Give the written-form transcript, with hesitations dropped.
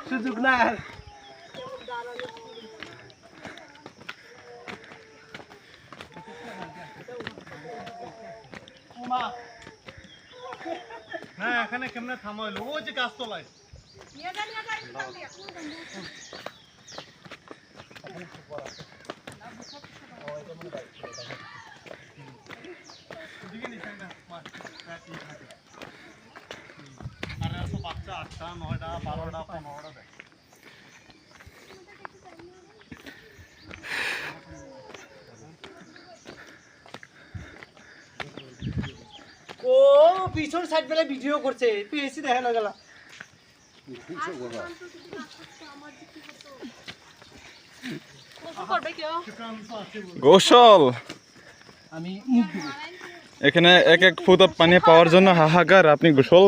সুযোগ না না এখানে কেমনে থামা হইলো ওই যে গাছ তলায় বাচ্চা 8টা 9টা 12টা 15টা দেয় ও পিছন সাইড বেলা ভিডিও করছে পিএসসি দেখা না গেল গোসল আমি মুখ দিব এখানে এক এক ফুট পানি পাওয়ার জন্য হাহাকার আপনি গোসল